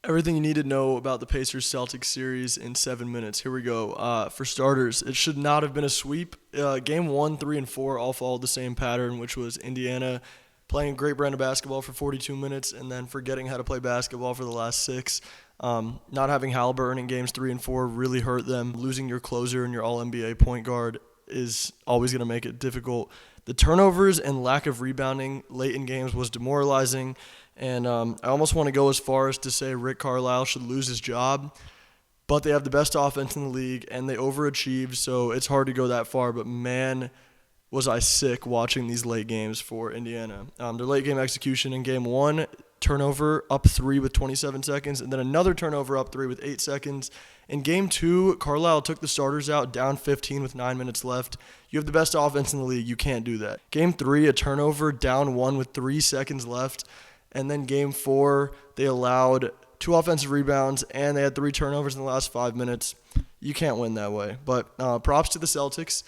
Everything you need to know about the Pacers Celtics series in 7 minutes. Here we go. For starters, it should not have been a sweep. Game 1, 3, and 4 all followed the same pattern, which was Indiana playing a great brand of basketball for 42 minutes and then forgetting how to play basketball for the last 6. Not having Halliburton in games 3 and 4 really hurt them. Losing your closer and your All-NBA point guard is always going to make it difficult. The turnovers and lack of rebounding late in games was demoralizing. And I almost want to go as far as to say Rick Carlisle should lose his job, but they have the best offense in the league, and they overachieved, so it's hard to go that far. But, man, was I sick watching these late games for Indiana. Their late game execution in Game 1, turnover up 3 with 27 seconds, and then another turnover up 3 with 8 seconds. In Game 2, Carlisle took the starters out, down 15 with 9 minutes left. You have the best offense in the league. You can't do that. Game 3, a turnover, down 1 with 3 seconds left. And then Game 4, they allowed 2 offensive rebounds, and they had 3 turnovers in the last 5 minutes. You can't win that way. But props to the Celtics.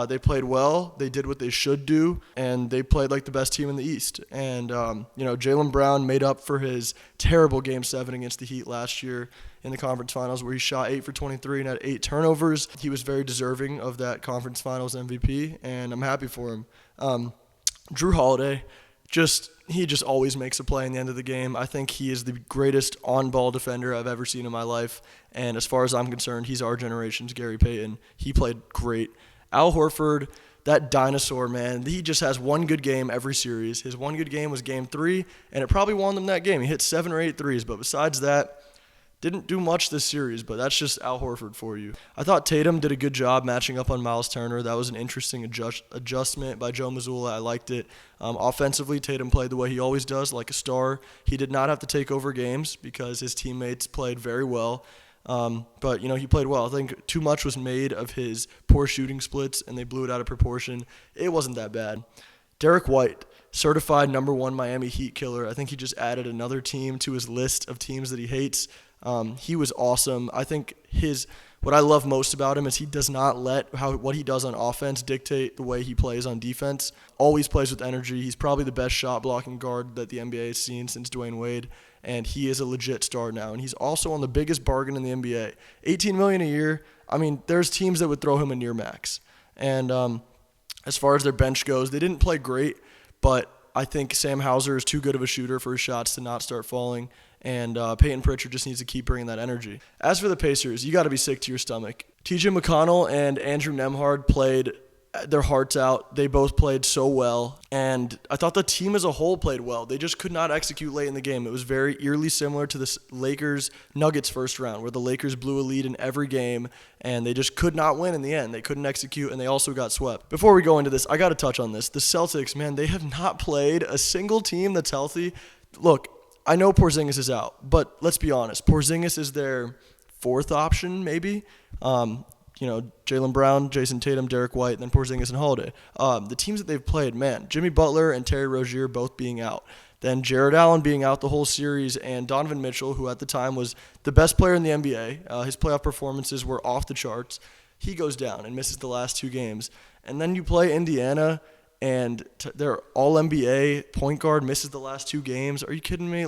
They played well. They did what they should do, and they played like the best team in the East. And, Jaylen Brown made up for his terrible Game 7 against the Heat last year in the conference finals where he shot 8 for 23 and had 8 turnovers. He was very deserving of that conference finals MVP, and I'm happy for him. Jrue Holiday, he just always makes a play in the end of the game. I think he is the greatest on-ball defender I've ever seen in my life. And as far as I'm concerned, he's our generation's Gary Payton. He played great. Al Horford, that dinosaur, man, he just has one good game every series. His one good game was Game 3, and it probably won them that game. He hit 7 or 8 threes, but besides that, didn't do much this series, but that's just Al Horford for you. I thought Tatum did a good job matching up on Miles Turner. That was an interesting adjustment by Joe Mazzulla. I liked it. Offensively, Tatum played the way he always does, like a star. He did not have to take over games because his teammates played very well. But he played well. I think too much was made of his poor shooting splits, and they blew it out of proportion. It wasn't that bad. Derek White, certified number 1 Miami Heat killer. I think he just added another team to his list of teams that he hates. He was awesome. I think what I love most about him is he does not let what he does on offense dictate the way he plays on defense. Always plays with energy. He's probably the best shot blocking guard that the NBA has seen since Dwayne Wade, and he is a legit star now. And he's also on the biggest bargain in the NBA, $18 million a year. I mean, there's teams that would throw him a near max. And as far as their bench goes, they didn't play great, but I think Sam Hauser is too good of a shooter for his shots to not start falling. And Peyton Pritchard just needs to keep bringing that energy. As for the Pacers, you got to be sick to your stomach. TJ McConnell and Andrew Nembhard played their hearts out. They both played so well. And I thought the team as a whole played well. They just could not execute late in the game. It was very eerily similar to the Lakers-Nuggets first round, where the Lakers blew a lead in every game, and they just could not win in the end. They couldn't execute, and they also got swept. Before we go into this, I got to touch on this. The Celtics, man, they have not played a single team that's healthy. Look, I know Porzingis is out, but let's be honest. Porzingis is their 4th option, maybe. Jaylen Brown, Jason Tatum, Derek White, and then Porzingis and Holiday. The teams that they've played, man, Jimmy Butler and Terry Rozier both being out. Then Jared Allen being out the whole series, and Donovan Mitchell, who at the time was the best player in the NBA. His playoff performances were off the charts. He goes down and misses the last 2 games. And then you play Indiana, and their All-NBA point guard misses the last 2 games. Are you kidding me?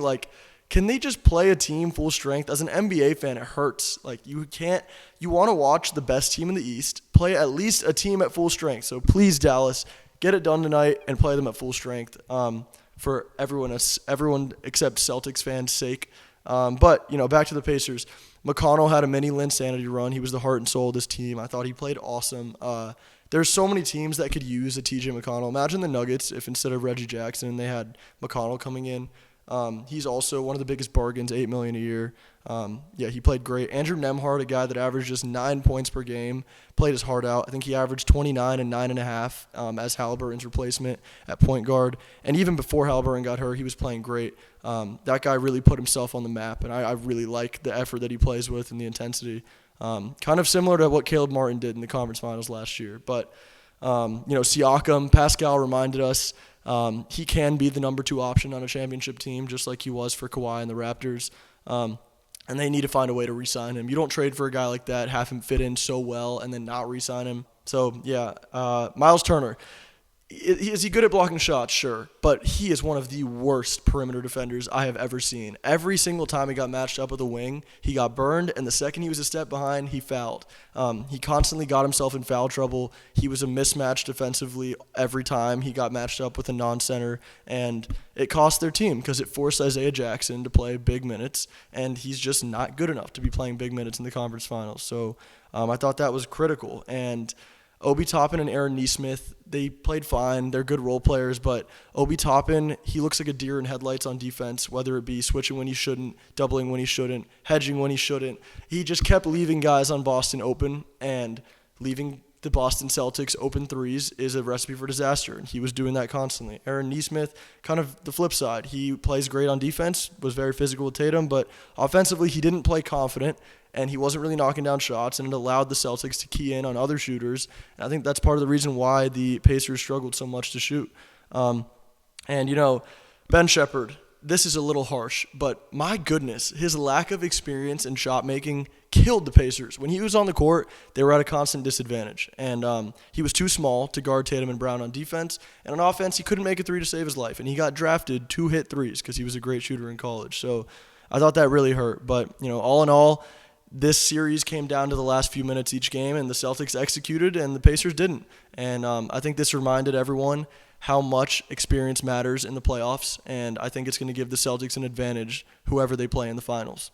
Can they just play a team full strength? As an NBA fan, it hurts. You want to watch the best team in the East play at least a team at full strength. So please, Dallas, get it done tonight and play them at full strength for everyone except Celtics fans' sake. But back to the Pacers. McConnell had a mini Linsanity run. He was the heart and soul of this team. I thought he played awesome. There's so many teams that could use a TJ McConnell. Imagine the Nuggets if instead of Reggie Jackson, they had McConnell coming in. He's also one of the biggest bargains, $8 million a year. He played great. Andrew Nembhard, a guy that averaged just 9 points per game, played his heart out. I think he averaged 29 and 9.5 as Halliburton's replacement at point guard. And even before Halliburton got hurt, he was playing great. That guy really put himself on the map, and I really like the effort that he plays with and the intensity. Kind of similar to what Caleb Martin did in the conference finals last year. But, Siakam, Pascal reminded us he can be the number 2 option on a championship team, just like he was for Kawhi and the Raptors. And they need to find a way to re-sign him. You don't trade for a guy like that, have him fit in so well, and then not re-sign him. So, Miles Turner. Is he good at blocking shots? Sure. But he is one of the worst perimeter defenders I have ever seen. Every single time he got matched up with a wing, he got burned, and the second he was a step behind, he fouled. He constantly got himself in foul trouble. He was a mismatch defensively every time he got matched up with a non-center, and it cost their team because it forced Isaiah Jackson to play big minutes, and he's just not good enough to be playing big minutes in the conference finals. So I thought that was critical, and Obi Toppin and Aaron Nesmith, they played fine. They're good role players, but Obi Toppin, he looks like a deer in headlights on defense, whether it be switching when he shouldn't, doubling when he shouldn't, hedging when he shouldn't. He just kept leaving guys on Boston open, and leaving the Boston Celtics open threes is a recipe for disaster, and he was doing that constantly. Aaron Nesmith, kind of the flip side. He plays great on defense, was very physical with Tatum, but offensively he didn't play confident, and he wasn't really knocking down shots, and it allowed the Celtics to key in on other shooters. And I think that's part of the reason why the Pacers struggled so much to shoot. Ben Shepherd, this is a little harsh, but my goodness, his lack of experience in shot making killed the Pacers. When he was on the court, they were at a constant disadvantage. And he was too small to guard Tatum and Brown on defense. And on offense, he couldn't make a three to save his life. And he got drafted to hit threes because he was a great shooter in college. So I thought that really hurt. But, all in all, this series came down to the last few minutes each game, and the Celtics executed, and the Pacers didn't. And I think this reminded everyone how much experience matters in the playoffs, and I think it's going to give the Celtics an advantage whoever they play in the finals.